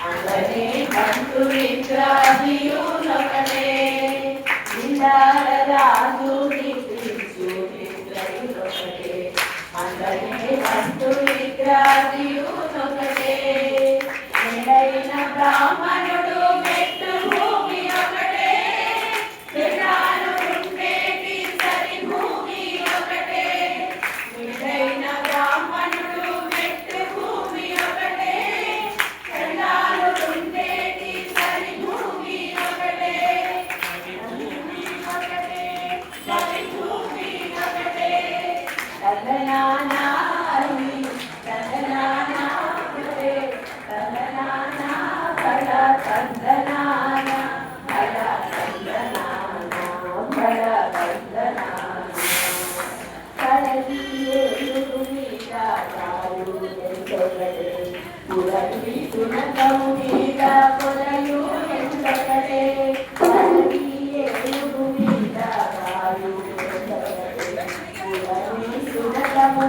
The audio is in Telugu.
అందరే బంధుమిత్రాదియునొకటే నిందారాజు నిత్యునిత్రయునొకటే అందరే బంధుమిత్రాదియునొకటే నిడైన బ్రాహ్మణుడు మెట్టు భూమి ఒకటే నిడాలు ఉండేటి సరి భూమి ఒకటే నిడైన బ్రాహ్మణుడు మెట్టు భూమి ఒకటే నిడాలు ఉండేటి సరి భూమి ఒకటే సరి భూమి ఒకటే తదనానాని తదనానా ఒకటే తదనానా బడ తదనానా బడ తదనానా బడ తదనానా కడలియే మీద కారు ఎంతొకటే పురవి సునకము మీద కొలయు ఎంతొకటే కడలియే మీద కారు ఎంతొకటే పురవి సునకము